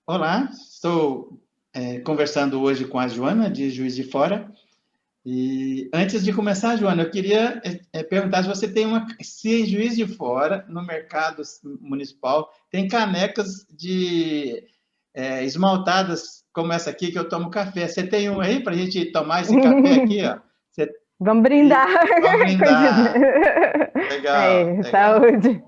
Olá, estou conversando hoje com a Joana, de Juiz de Fora. E antes de começar, Joana, eu queria perguntar se você tem se em Juiz de Fora, no mercado municipal, tem canecas de esmaltadas como essa aqui que eu tomo café. Você tem um aí para a gente tomar esse café aqui, ó? Você- Vamos brindar. Vamos brindar. Coisa- Legal, É, legal. saúde.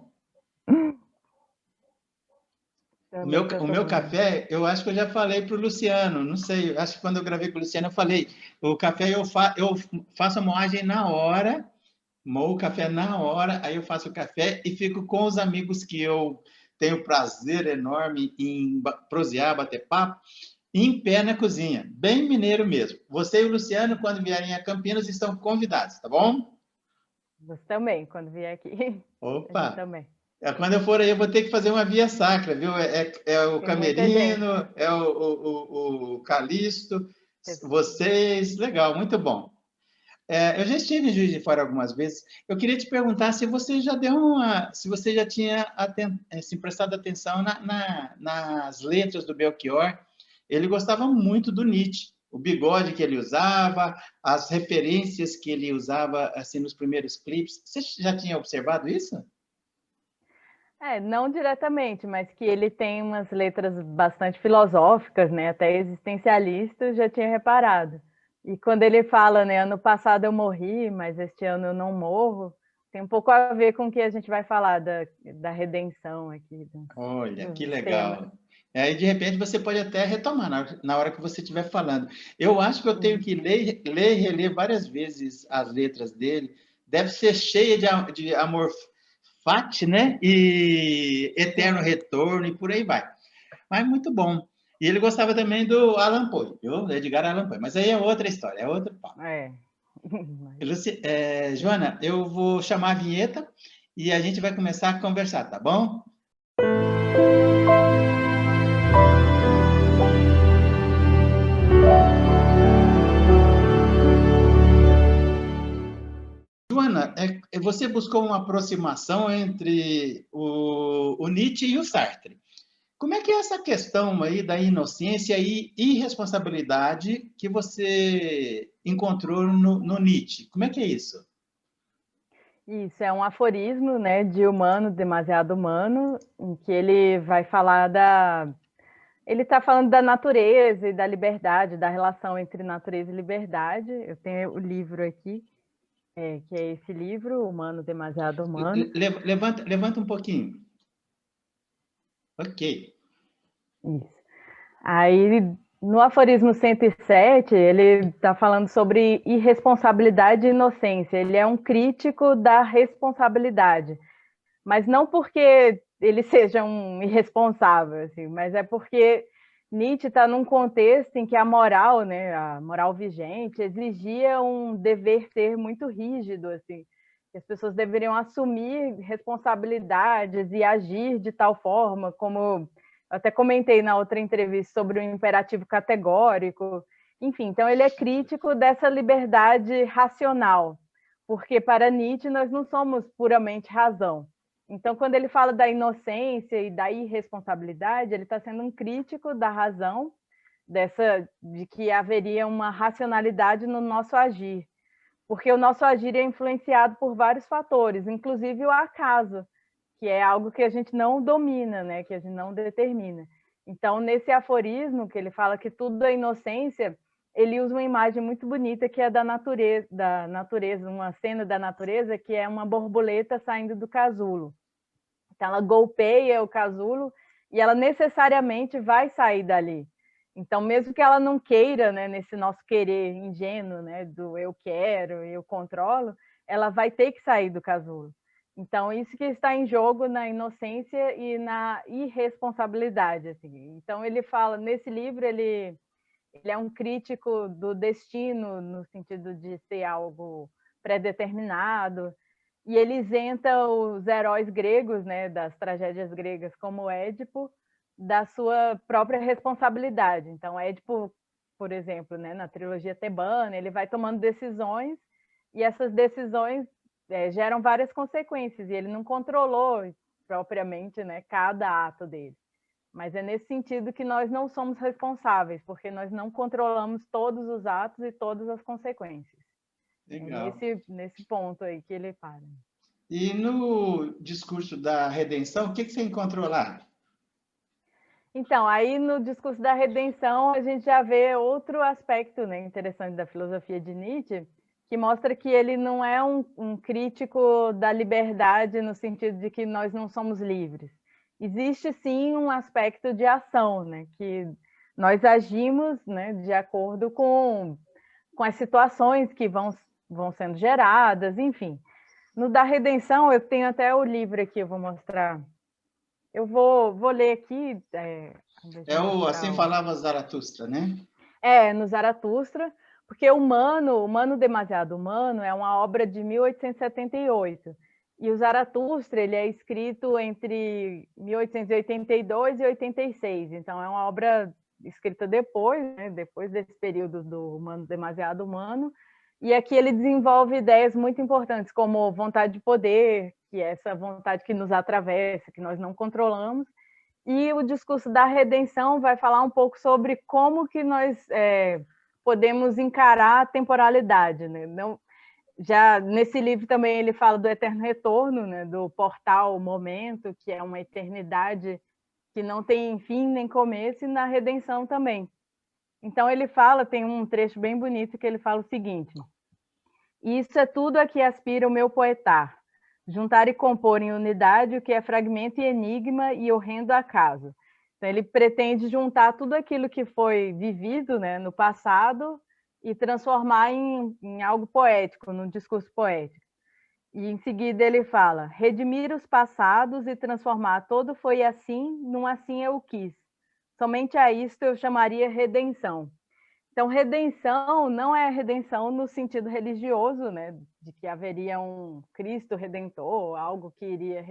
O Também meu, estou o meu tomando. café, eu acho que eu já falei para o Luciano, não sei, acho que quando eu gravei com o Luciano, eu falei, o café eu faço a moagem na hora, moo o café na hora, aí eu faço o café e fico com os amigos que eu tenho prazer enorme em prosear, bater papo, em pé na cozinha, bem mineiro mesmo. Você e o Luciano, quando vierem a Campinas, estão convidados, tá bom? Você também, quando vier aqui. A gente Opa! também. Quando eu for aí, eu vou ter que fazer uma via sacra, viu? É o Tem muita gente. Camerino, é o Calixto, vocês, legal, muito bom. Eu já estive em Juiz de Fora algumas vezes. Eu queria te perguntar se você já se você já tinha se prestado atenção nas letras do Belchior. Ele gostava muito do Nietzsche, o bigode que ele usava, as referências que ele usava assim nos primeiros clipes. Você já tinha observado isso? Não diretamente, mas que ele tem umas letras bastante filosóficas, né? Até existencialistas, já tinha reparado. E quando ele fala, né? Ano passado eu morri, mas este ano eu não morro, tem um pouco a ver com o que a gente vai falar da redenção aqui, Olha, que dos temas. legal. Aí, de repente, você pode até retomar na hora que você estiver falando. Eu acho que eu tenho que ler e reler várias vezes as letras dele. Deve ser cheia de amor fati, né? E eterno Sim. retorno e por aí vai. Mas muito bom. E ele gostava também do Allan Poe, viu? Edgar Allan Poe. Mas aí é outra história, é outro papo. É. Joana, eu vou chamar a vinheta e a gente vai começar a conversar, tá bom? Joana, você buscou uma aproximação entre o Nietzsche e o Sartre. Como é que é essa questão aí da inocência e irresponsabilidade que você encontrou no Nietzsche? Como é que é isso? Isso é um aforismo, né, de Humano, Demasiado Humano, em que ele vai falar ele está falando da natureza e da liberdade, da relação entre natureza e liberdade. Eu tenho o livro aqui, que é esse livro, Humano, Demasiado Humano. Levanta um pouquinho. Ok. Isso. Aí, no aforismo 107, ele está falando sobre irresponsabilidade e inocência. Ele é um crítico da responsabilidade, mas não porque ele seja um irresponsável, assim, mas é porque Nietzsche está num contexto em que a moral, né, a moral vigente, exigia um dever ser muito rígido, assim, que as pessoas deveriam assumir responsabilidades e agir de tal forma, como eu até comentei na outra entrevista sobre o imperativo categórico. Enfim, então ele é crítico dessa liberdade racional, porque para Nietzsche nós não somos puramente razão. Então, quando ele fala da inocência e da irresponsabilidade, ele está sendo um crítico da razão, de que haveria uma racionalidade no nosso agir, porque o nosso agir é influenciado por vários fatores, inclusive o acaso, que é algo que a gente não domina, né, que a gente não determina. Então, nesse aforismo, que ele fala que tudo é inocência, ele usa uma imagem muito bonita que é da natureza, uma cena da natureza que é uma borboleta saindo do casulo. Então, ela golpeia o casulo e ela necessariamente vai sair dali. Então, mesmo que ela não queira, né, nesse nosso querer ingênuo, né, do eu quero, eu controlo, ela vai ter que sair do casulo. Então, isso que está em jogo na inocência e na irresponsabilidade. Assim. Então, ele fala, nesse livro, ele é um crítico do destino, no sentido de ser algo predeterminado, e ele isenta os heróis gregos, né, das tragédias gregas, como Édipo, da sua própria responsabilidade. Então, Édipo, por exemplo, né, na trilogia tebana, ele vai tomando decisões, e essas decisões geram várias consequências, e ele não controlou propriamente, né, cada ato dele. Mas é nesse sentido que nós não somos responsáveis, porque nós não controlamos todos os atos e todas as consequências. Legal. É nesse ponto aí que ele para. E no discurso da redenção, o que você encontrou lá? Então, aí no discurso da redenção, a gente já vê outro aspecto, né, interessante da filosofia de Nietzsche, que mostra que ele não é um crítico da liberdade no sentido de que nós não somos livres. Existe sim um aspecto de ação, né, que nós agimos, né, de acordo com as situações que vão sendo geradas, enfim. No da redenção, eu tenho até o livro aqui, eu vou mostrar. Eu vou ler aqui. Deixa É eu o Assim mostrar. Falava Zaratustra, né? No Zaratustra, porque Humano Demasiado Humano é uma obra de 1878. E o Zaratustra ele é escrito entre 1882 e 86. Então, é uma obra escrita depois, né, depois desse período do Humano Demasiado Humano. E aqui ele desenvolve ideias muito importantes, como vontade de poder, que é essa vontade que nos atravessa, que nós não controlamos. E o discurso da redenção vai falar um pouco sobre como que nós podemos encarar a temporalidade, né? Não, já nesse livro também ele fala do eterno retorno, né? Do portal momento, que é uma eternidade que não tem fim nem começo, e na redenção também. Então ele fala, tem um trecho bem bonito que ele fala o seguinte: isso é tudo a que aspira o meu poetar, juntar e compor em unidade o que é fragmento e enigma e horrendo acaso. Então, ele pretende juntar tudo aquilo que foi vivido, né, no passado e transformar em algo poético, num discurso poético. E em seguida ele fala: redimir os passados e transformar todo foi assim, num assim eu quis. Somente a isto eu chamaria redenção. Então, redenção não é redenção no sentido religioso, né, de que haveria um Cristo redentor, algo que iria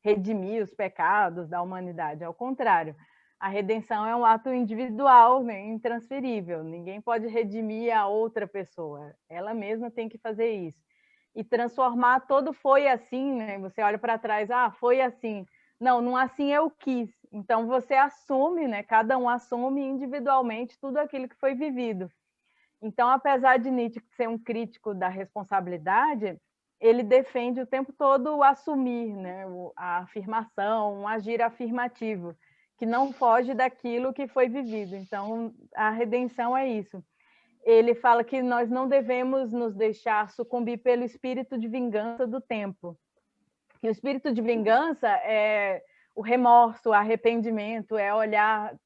redimir os pecados da humanidade. Ao contrário, a redenção é um ato individual, né, intransferível. Ninguém pode redimir a outra pessoa. Ela mesma tem que fazer isso. E transformar todo foi assim, né? Você olha para trás, foi assim. Não assim eu quis. Então você assume, né? Cada um assume individualmente tudo aquilo que foi vivido. Então, apesar de Nietzsche ser um crítico da responsabilidade, ele defende o tempo todo o assumir, né? A afirmação, um agir afirmativo, que não foge daquilo que foi vivido. Então, a redenção é isso. Ele fala que nós não devemos nos deixar sucumbir pelo espírito de vingança do tempo. E o espírito de vingança é o remorso, o arrependimento, é olhar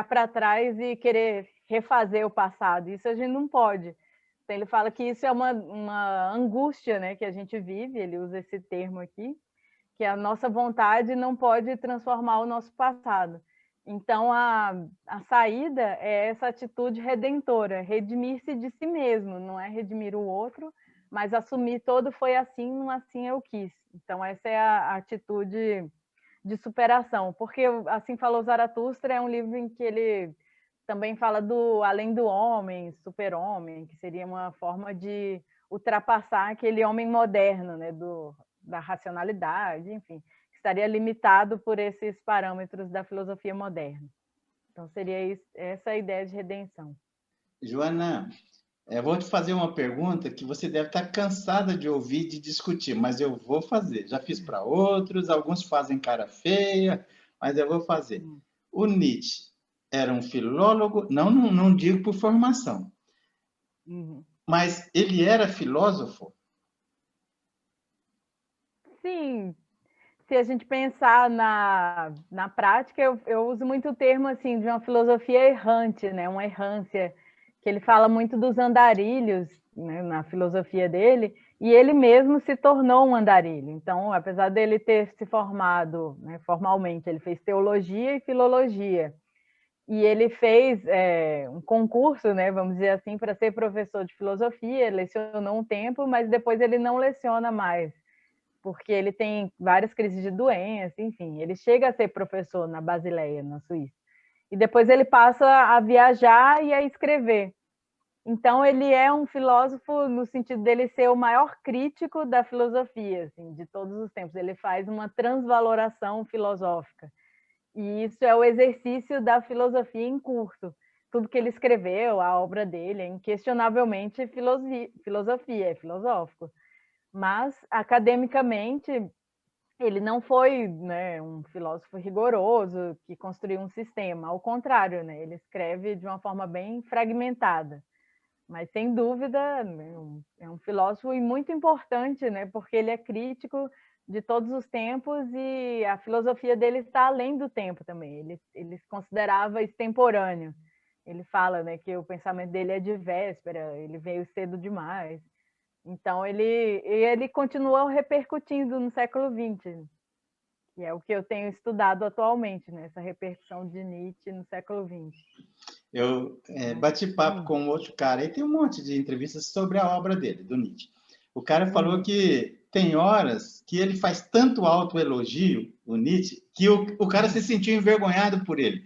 para trás e querer refazer o passado. Isso a gente não pode. Então, ele fala que isso é uma angústia, né, que a gente vive, ele usa esse termo aqui, que a nossa vontade não pode transformar o nosso passado. Então, a saída é essa atitude redentora, redimir-se de si mesmo, não é redimir o outro, mas assumir todo foi assim, não assim eu quis. Então, essa é a atitude de superação, porque, assim falou Zaratustra, é um livro em que ele também fala do além do homem, super-homem, que seria uma forma de ultrapassar aquele homem moderno, né, da racionalidade, enfim, que estaria limitado por esses parâmetros da filosofia moderna. Então, seria essa a ideia de redenção. Joana, eu vou te fazer uma pergunta que você deve estar cansada de ouvir, de discutir, mas eu vou fazer. Já fiz para outros, alguns fazem cara feia, mas eu vou fazer. O Nietzsche era um filólogo, não digo por formação, mas ele era filósofo? Sim, se a gente pensar na prática, eu uso muito o termo assim, de uma filosofia errante, né? Uma errância, que ele fala muito dos andarilhos, né, na filosofia dele, e ele mesmo se tornou um andarilho. Então, apesar dele ter se formado, né, formalmente, ele fez teologia e filologia, e ele fez um concurso, né, vamos dizer assim, para ser professor de filosofia, lecionou um tempo, mas depois ele não leciona mais, porque ele tem várias crises de doença, enfim, ele chega a ser professor na Basileia, na Suíça. E depois ele passa a viajar e a escrever. Então, ele é um filósofo no sentido dele ser o maior crítico da filosofia, assim, de todos os tempos. Ele faz uma transvaloração filosófica. E isso é o exercício da filosofia em curso. Tudo que ele escreveu, a obra dele, é inquestionavelmente filosofia, é filosófico. Mas, academicamente, ele não foi, né, um filósofo rigoroso que construiu um sistema. Ao contrário, né, ele escreve de uma forma bem fragmentada. Mas, sem dúvida, né, é um filósofo e muito importante, né, porque ele é crítico de todos os tempos e a filosofia dele está além do tempo também. Ele se considerava extemporâneo. Ele fala, né, que o pensamento dele é de véspera, ele veio cedo demais. Então, ele continua repercutindo no século XX, que é o que eu tenho estudado atualmente, né, essa repercussão de Nietzsche no século XX. Eu bati papo com um outro cara, e tem um monte de entrevistas sobre a obra dele, do Nietzsche. O cara falou que tem horas que ele faz tanto autoelogio, o Nietzsche, que o cara se sentiu envergonhado por ele.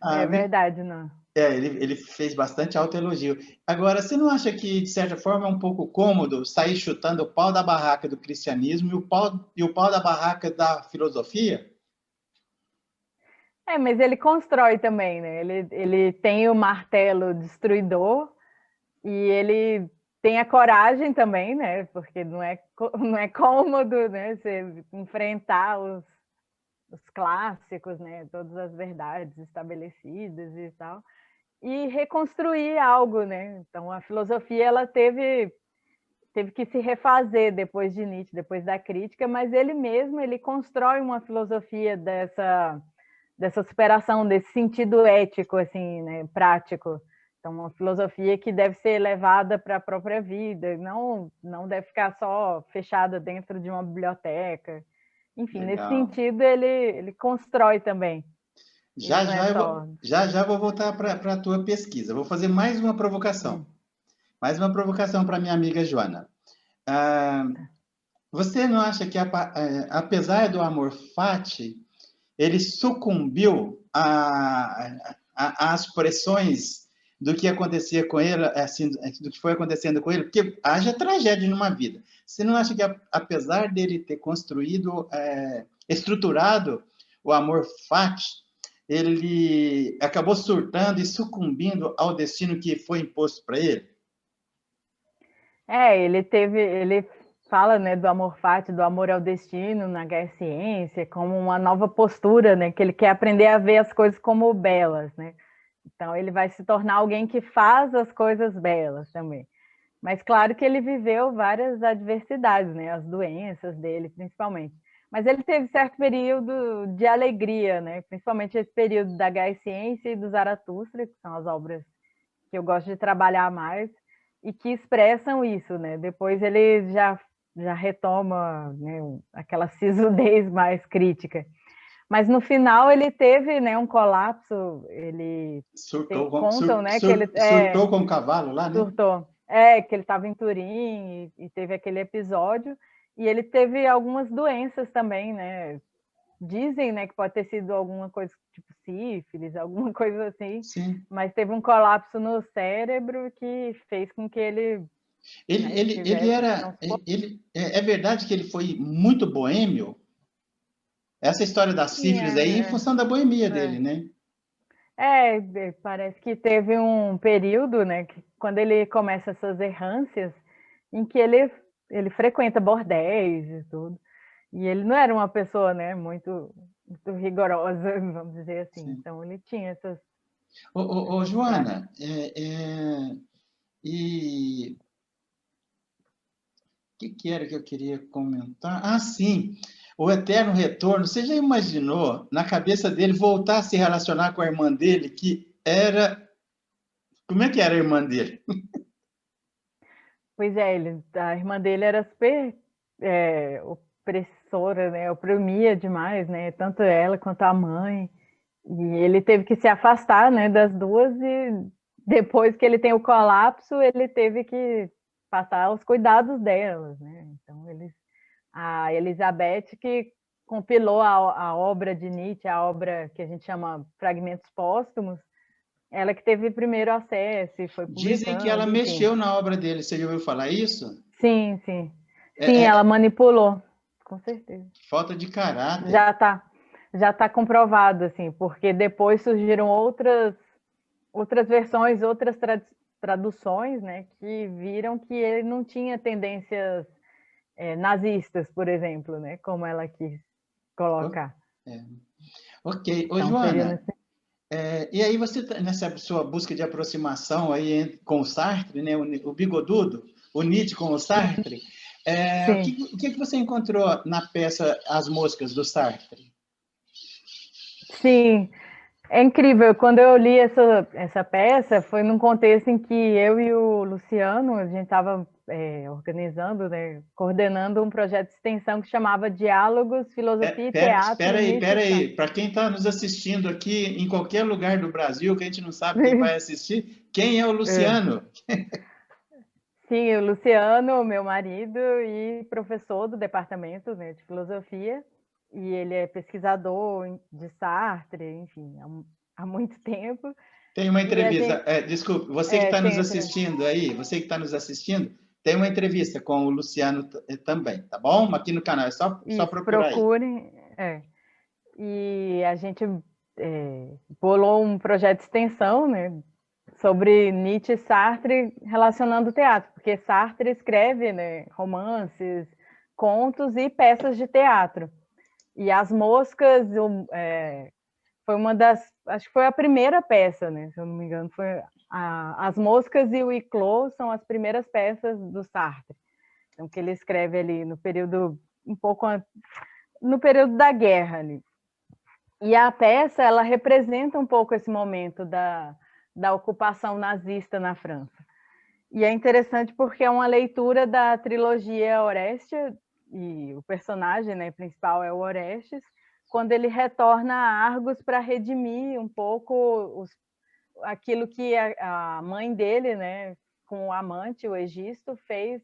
É verdade, não. Ele fez bastante autoelogio. Agora, você não acha que, de certa forma, é um pouco cômodo sair chutando o pau da barraca do cristianismo e o pau da barraca da filosofia? Mas ele constrói também, né? Ele tem o martelo destruidor e ele tem a coragem também, né? Porque não é cômodo, né? Você enfrentar os clássicos, né? Todas as verdades estabelecidas e tal, e reconstruir algo, né? Então a filosofia ela teve que se refazer depois de Nietzsche, depois da crítica, mas ele mesmo ele constrói uma filosofia dessa superação, desse sentido ético, assim, né, prático. Então, uma filosofia que deve ser levada para a própria vida, não deve ficar só fechada dentro de uma biblioteca. Enfim, Legal. Nesse sentido, ele constrói também. Já vou voltar para a tua pesquisa. Vou fazer mais uma provocação. Mais uma provocação para minha amiga Joana. Você não acha que, apesar do amor fati, ele sucumbiu às pressões do que acontecia com ele, assim, do que foi acontecendo com ele? Porque haja tragédia numa vida. Você não acha que, apesar dele ter construído, estruturado o amor fati, ele acabou surtando e sucumbindo ao destino que foi imposto para ele? Ele fala, né, do amor fati, do amor ao destino na Guerra Ciência, como uma nova postura, né, que ele quer aprender a ver as coisas como belas, né? Então ele vai se tornar alguém que faz as coisas belas também. Mas claro que ele viveu várias adversidades, né, as doenças dele, principalmente. Mas ele teve certo período de alegria, né, principalmente esse período da Guerra Ciência e do Zaratustra, que são as obras que eu gosto de trabalhar mais e que expressam isso, né? Depois ele já retoma, né, aquela sisudez mais crítica. Mas no final ele teve, né, um colapso. Ele surtou com o cavalo lá, né? Surtou. Que ele estava em Turim e teve aquele episódio. E ele teve algumas doenças também, né? Dizem, né, que pode ter sido alguma coisa tipo sífilis, alguma coisa assim. Sim. Mas teve um colapso no cérebro que fez com que ele é verdade que ele foi muito boêmio? Essa história da sífilis aí, em função da boemia dele, né? Parece que teve um período, né, que quando ele começa essas errâncias, em que ele frequenta bordéis e tudo. E ele não era uma pessoa, né, muito rigorosa, vamos dizer assim. Sim. Então ele tinha essas... Joana, e o que era que eu queria comentar? Ah, sim, o eterno retorno. Você já imaginou, na cabeça dele, voltar a se relacionar com a irmã dele, que era... Como é que era a irmã dele? Pois é, a irmã dele era super opressora, né? Oprimia demais, né? Tanto ela quanto a mãe. E ele teve que se afastar, né, das duas, e depois que ele tem o colapso, ele teve que passar aos cuidados delas, né? Então, a Elizabeth, que compilou a obra de Nietzsche, a obra que a gente chama Fragmentos Póstumos, ela que teve primeiro acesso e foi publicando. Dizem que ela mexeu na obra dele, você já ouviu falar isso? Sim, ela manipulou com certeza. Falta de caráter. Já tá comprovado, assim, porque depois surgiram outras versões, outras traduções, né, que viram que ele não tinha tendências nazistas, por exemplo, né, como ela quis colocar. É. Ok. Ô, Então, seria Joana, nesse... e aí você, nessa sua busca de aproximação aí com o Sartre, né, o bigodudo, o Nietzsche com o Sartre, Sim. o que você encontrou na peça As Moscas, do Sartre? Sim, é incrível. Quando eu li essa peça, foi num contexto em que eu e o Luciano, a gente estava organizando, né, coordenando um projeto de extensão que chamava Diálogos, Filosofia e Teatro, Nietzsche Espera e Sartre. aí, para quem está nos assistindo aqui em qualquer lugar do Brasil, que a gente não sabe quem vai assistir, quem é o É. Luciano? Sim, o Luciano, meu marido e professor do departamento, né, de filosofia, e ele é pesquisador de Sartre, enfim, há muito tempo. Tem uma E a entrevista, gente desculpe, você que está nos tem assistindo aí, você que está nos assistindo, tem uma entrevista com o Luciano também, tá bom? Aqui no canal, é só isso, procurar aí. procurem. E a gente bolou um projeto de extensão, né, sobre Nietzsche e Sartre relacionando o teatro, porque Sartre escreve, né, romances, contos e peças de teatro. E As Moscas foi uma das, acho que foi a primeira peça, né, se eu não me engano, foi As Moscas e o Iclô são as primeiras peças do Sartre. Então, que ele escreve ali no período no período da guerra ali. E a peça, ela representa um pouco esse momento da ocupação nazista na França. E é interessante porque é uma leitura da trilogia Orestes, e o personagem, né, principal é o Orestes, quando ele retorna a Argos para redimir um pouco aquilo que a mãe dele, né, com o amante, o Egisto, fez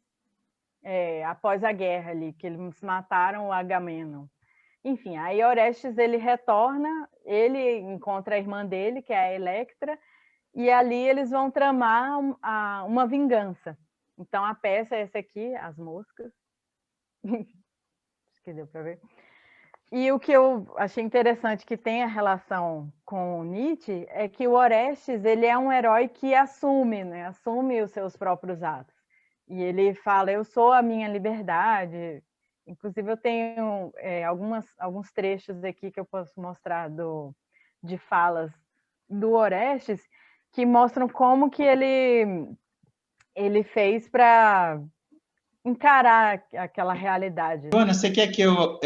após a guerra ali, que eles mataram o Agamenon. Enfim, aí Orestes ele retorna, ele encontra a irmã dele, que é a Electra, e ali eles vão tramar uma vingança. Então a peça é essa aqui, As Moscas. Acho que deu para ver. E o que eu achei interessante que tem a relação com o Nietzsche é que o Orestes ele é um herói que assume, né? Assume os seus próprios atos. E ele fala, eu sou a minha liberdade. Inclusive eu tenho alguns trechos aqui que eu posso mostrar de falas do Orestes que mostram como que ele fez para encarar aquela realidade, né? Joana, você quer que eu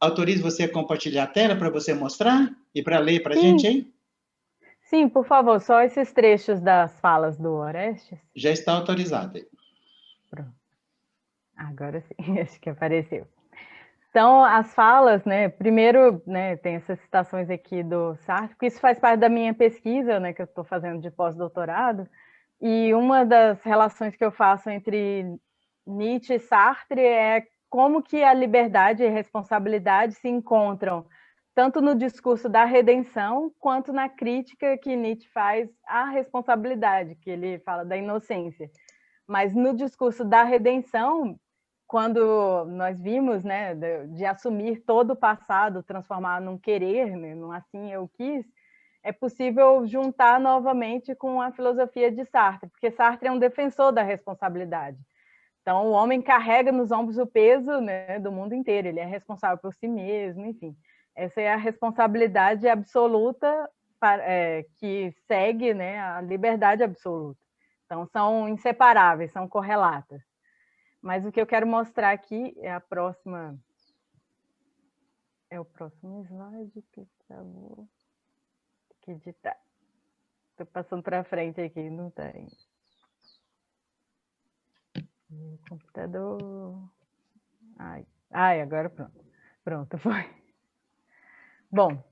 autorize você a compartilhar a tela para você mostrar e para ler para a gente Sim, aí? sim, por favor, só esses trechos das falas do Orestes. Já está autorizado. Pronto. Agora sim, acho que apareceu. Então, as falas, né? Primeiro, né, tem essas citações aqui do Sartre, porque isso faz parte da minha pesquisa, né, que eu estou fazendo de pós-doutorado, e uma das relações que eu faço entre Nietzsche e Sartre é como que a liberdade e a responsabilidade se encontram tanto no discurso da redenção quanto na crítica que Nietzsche faz à responsabilidade, que ele fala da inocência. Mas no discurso da redenção, quando nós vimos, né, de assumir todo o passado, transformar num querer, né, num assim eu quis, é possível juntar novamente com a filosofia de Sartre, porque Sartre é um defensor da responsabilidade. Então, o homem carrega nos ombros o peso, né, do mundo inteiro, ele é responsável por si mesmo, enfim. Essa é a responsabilidade absoluta que segue, né, a liberdade absoluta. Então, são inseparáveis, são correlatas. Mas o que eu quero mostrar aqui é a próxima. É o próximo slide que travou. Que editar. Estou passando para frente aqui, não tem. Computador. Ai, agora pronto. Pronto, foi. Bom,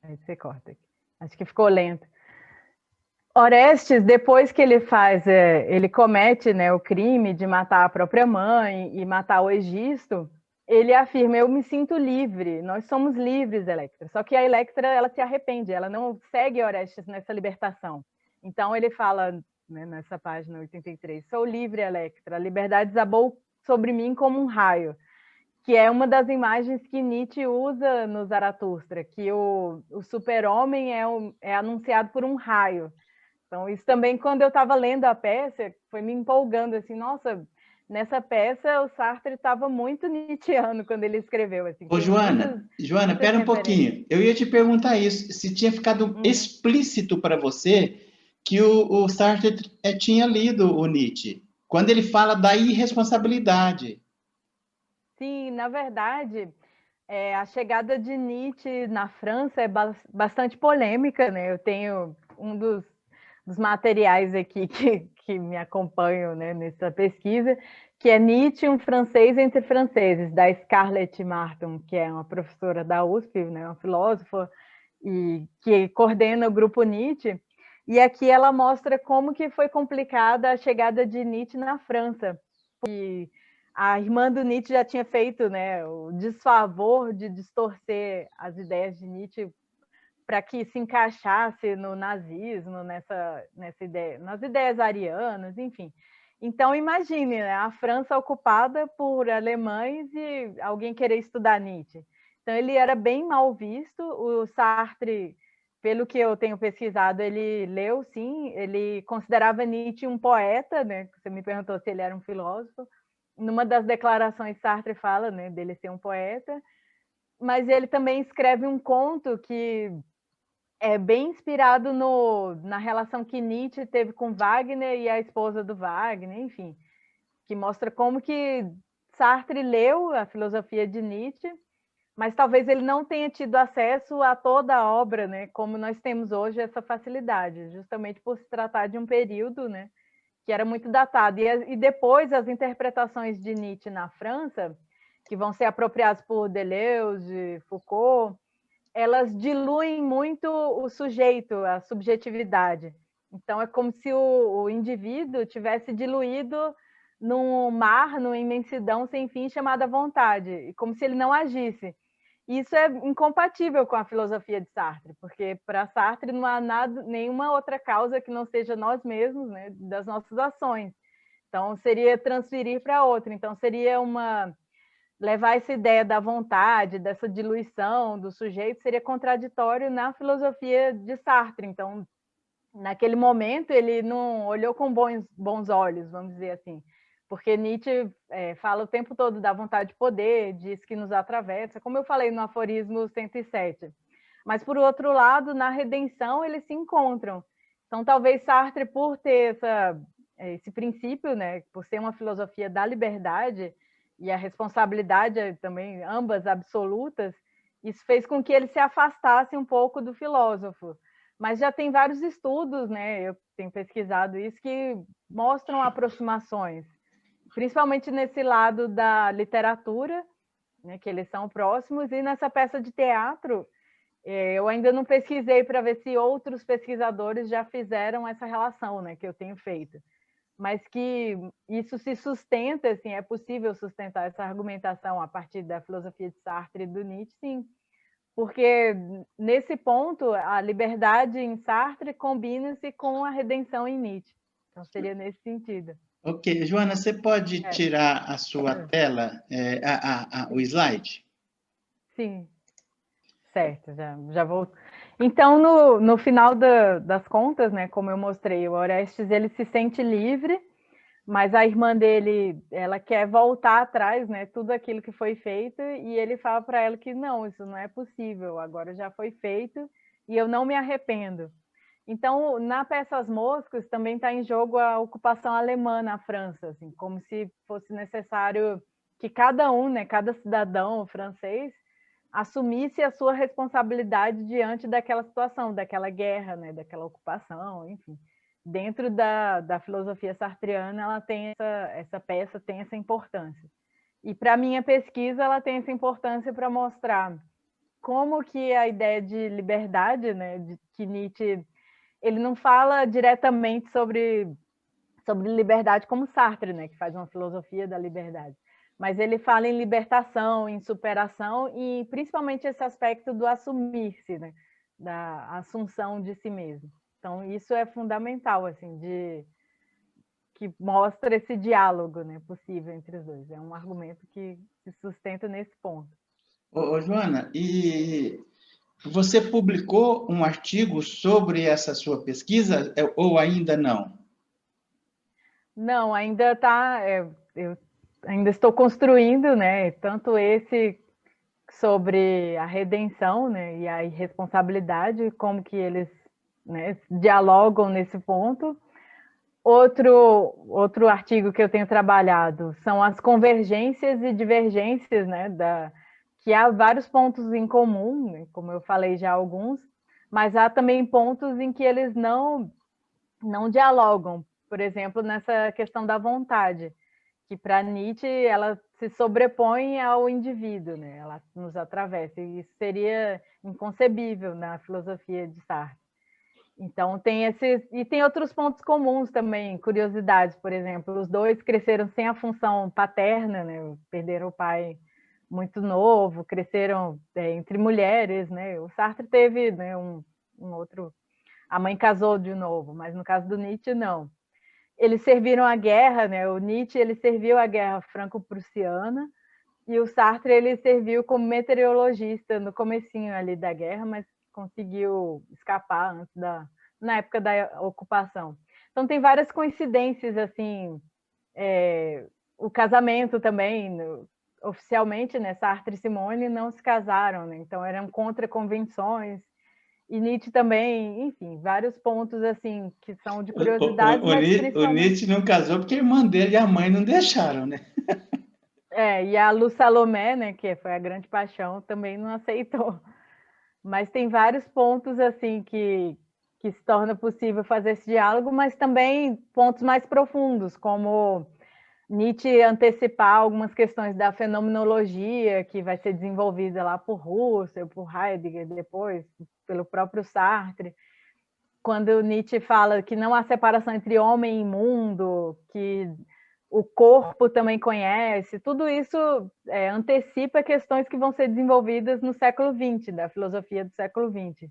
aí você corta aqui. Acho que ficou lento. Orestes, depois que ele comete, né, o crime de matar a própria mãe e matar o Egisto, ele afirma, eu me sinto livre, nós somos livres, Electra. Só que a Electra, ela se arrepende, ela não segue Orestes nessa libertação. Então ele fala, né, nessa página 83, sou livre, Electra, a liberdade desabou sobre mim como um raio. que é uma das imagens que Nietzsche usa no Zaratustra, que o super-homem é anunciado por um raio. Então, isso também, quando eu estava lendo a peça, foi me empolgando, assim, nossa, nessa peça o Sartre estava muito nietzschiano quando ele escreveu, assim, Ô, tem Joana, muitas pera um referências. pouquinho. Eu ia te perguntar isso, se tinha ficado Uhum. explícito para você que o Sartre tinha lido o Nietzsche, quando ele fala da irresponsabilidade. Sim, na verdade, a chegada de Nietzsche na França é bastante polêmica, né? Eu tenho um dos materiais aqui que me acompanham, né, nessa pesquisa, que é Nietzsche, um francês entre franceses, da Scarlett Martin, que é uma professora da USP, né, uma filósofa, e que coordena o grupo Nietzsche. E aqui ela mostra como que foi complicada a chegada de Nietzsche na França. E a irmã do Nietzsche já tinha feito, né, o desfavor de distorcer as ideias de Nietzsche para que se encaixasse no nazismo, nessa ideia, nas ideias arianas, enfim. Então, imagine, né, a França ocupada por alemães e alguém querer estudar Nietzsche. Então, ele era bem mal visto. O Sartre, pelo que eu tenho pesquisado, ele leu, sim, ele considerava Nietzsche um poeta, né? Você me perguntou se ele era um filósofo. Numa das declarações, Sartre fala, né, dele ser um poeta, mas ele também escreve um conto que é bem inspirado na relação que Nietzsche teve com Wagner e a esposa do Wagner, enfim, que mostra como que Sartre leu a filosofia de Nietzsche, mas talvez ele não tenha tido acesso a toda a obra, né, como nós temos hoje essa facilidade, justamente por se tratar de um período, né, que era muito datado. E depois as interpretações de Nietzsche na França, que vão ser apropriadas por Deleuze, Foucault, elas diluem muito o sujeito, a subjetividade. Então, é como se o indivíduo tivesse diluído num mar, numa imensidão sem fim chamada vontade, e como se ele não agisse. Isso é incompatível com a filosofia de Sartre, porque para Sartre não há nada, nenhuma outra causa que não seja nós mesmos, né, das nossas ações. Então, seria transferir para outra. Então, seria levar essa ideia da vontade, dessa diluição do sujeito, seria contraditório na filosofia de Sartre. Então, naquele momento, ele não olhou com bons olhos, vamos dizer assim, porque Nietzsche fala o tempo todo da vontade de poder, diz que nos atravessa, como eu falei no aforismo 107. Mas, por outro lado, na redenção, eles se encontram. Então, talvez Sartre, por ter esse princípio, né, por ser uma filosofia da liberdade, e a responsabilidade também, ambas absolutas, isso fez com que ele se afastasse um pouco do filósofo. Mas já tem vários estudos, né? Eu tenho pesquisado isso, que mostram aproximações, principalmente nesse lado da literatura, né, que eles são próximos, e nessa peça de teatro, eu ainda não pesquisei para ver se outros pesquisadores já fizeram essa relação, né, que eu tenho feito, mas que isso se sustenta, assim, é possível sustentar essa argumentação a partir da filosofia de Sartre e do Nietzsche, sim, porque nesse ponto a liberdade em Sartre combina-se com a redenção em Nietzsche. Então seria nesse sentido. Ok, Joana, você pode tirar a sua tela, o slide? Sim, certo, já vou. Então, no final das contas, né, como eu mostrei, o Orestes ele se sente livre, mas a irmã dele, ela quer voltar atrás, né, tudo aquilo que foi feito, e ele fala para ela que não, isso não é possível, agora já foi feito e eu não me arrependo. Então, na peça As Moscas, também está em jogo a ocupação alemã na França, assim, como se fosse necessário que cada um, né, cada cidadão francês, assumisse a sua responsabilidade diante daquela situação, daquela guerra, né, daquela ocupação, enfim. Dentro da filosofia sartreana, ela tem essa peça tem essa importância. E para a minha pesquisa, ela tem essa importância para mostrar como que a ideia de liberdade, né, que Nietzsche ele não fala diretamente sobre liberdade como Sartre, né, que faz uma filosofia da liberdade, mas ele fala em libertação, em superação e principalmente esse aspecto do assumir-se, né, da assunção de si mesmo. Então isso é fundamental, assim, que mostra esse diálogo, né, possível entre os dois. É um argumento que se sustenta nesse ponto. Ô, Joana, e você publicou um artigo sobre essa sua pesquisa ou ainda não? Não, ainda está. Eu ainda estou construindo, né? Tanto esse sobre a redenção, né, e a irresponsabilidade, como que eles, né, dialogam nesse ponto. Outro artigo que eu tenho trabalhado são as convergências e divergências, né, que há vários pontos em comum, né, como eu falei já alguns, mas há também pontos em que eles não dialogam. Por exemplo, nessa questão da vontade, que para Nietzsche ela se sobrepõe ao indivíduo, né? Ela nos atravessa, e isso seria inconcebível na filosofia de Sartre. Então tem outros pontos comuns também, curiosidades, por exemplo, os dois cresceram sem a função paterna, né? Perderam o pai muito novo, cresceram entre mulheres, né? O Sartre teve, né, um outro, a mãe casou de novo, mas no caso do Nietzsche não. Eles serviram à guerra, né? O Nietzsche ele serviu à guerra franco-prussiana e o Sartre ele serviu como meteorologista no comecinho ali da guerra, mas conseguiu escapar na época da ocupação. Então tem várias coincidências assim, o casamento também, oficialmente, né? Sartre e Simone não se casaram, né? Então eram contra convenções. E Nietzsche também, enfim, vários pontos assim que são de curiosidade, mas O principalmente. Nietzsche não casou porque a irmã dele e a mãe não deixaram, né? E a Lu Salomé, né, que foi a grande paixão, também não aceitou. Mas tem vários pontos assim que se torna possível fazer esse diálogo, mas também pontos mais profundos, como Nietzsche antecipar algumas questões da fenomenologia que vai ser desenvolvida lá por Husserl, por Heidegger, depois pelo próprio Sartre. Quando Nietzsche fala que não há separação entre homem e mundo, que o corpo também conhece, tudo isso antecipa questões que vão ser desenvolvidas no século XX, da filosofia do século XX.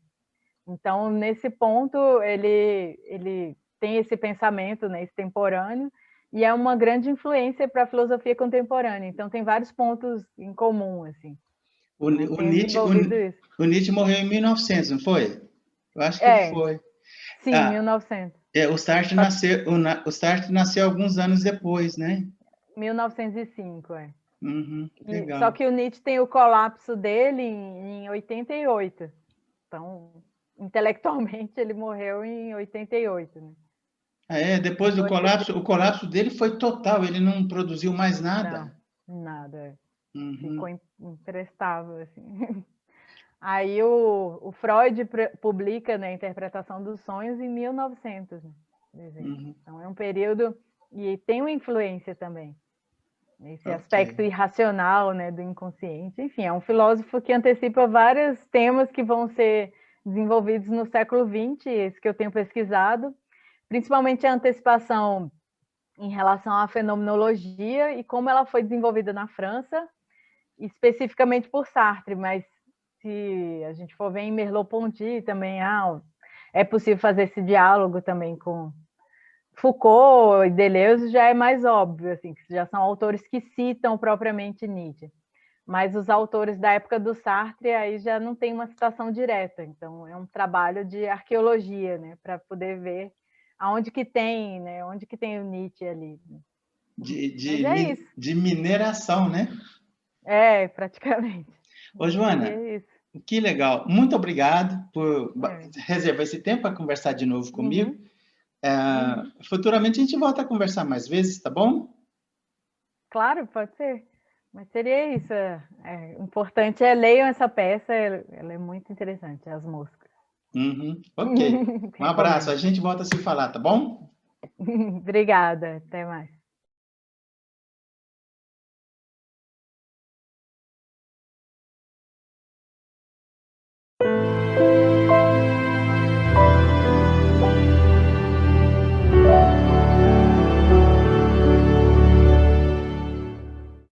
Então, nesse ponto, ele tem esse pensamento, né, extemporâneo, e é uma grande influência para a filosofia contemporânea. Então, tem vários pontos em comum, assim. O Nietzsche morreu em 1900, não foi? Eu acho que foi. Sim, 1900. O Sartre nasceu alguns anos depois, né? 1905, Uhum, Só legal. que o Nietzsche tem o colapso dele em 88. Então, intelectualmente, ele morreu em 88, né? Depois do colapso, o colapso dele foi total, ele não produziu mais Não, nada. nada. Ficou Uhum. imprestável, assim. Aí o Freud publica, né, a interpretação dos sonhos em 1900, né? Uhum. Então é um período e tem uma influência também esse aspecto Ok. irracional, né, do inconsciente. Enfim, é um filósofo que antecipa vários temas que vão ser desenvolvidos no século XX, esse que eu tenho pesquisado, principalmente a antecipação em relação à fenomenologia e como ela foi desenvolvida na França, especificamente por Sartre, mas se a gente for ver em Merleau-Ponty também, é possível fazer esse diálogo também com Foucault e Deleuze, já é mais óbvio, assim, que já são autores que citam propriamente Nietzsche. Mas os autores da época do Sartre aí já não tem uma citação direta, então é um trabalho de arqueologia, né, para poder ver aonde que tem, né, onde que tem o Nietzsche ali. Mas é isso. De mineração, né? Praticamente. Ô, Joana, Seria isso. que legal. Muito obrigado por reservar esse tempo para conversar de novo comigo. Futuramente a gente volta a conversar mais vezes, tá bom? Claro, pode ser. Mas seria isso. O importante é leiam essa peça, ela é muito interessante, As Moscas. Uhum, ok. Um abraço, a gente volta a se falar, tá bom? Obrigada, até mais.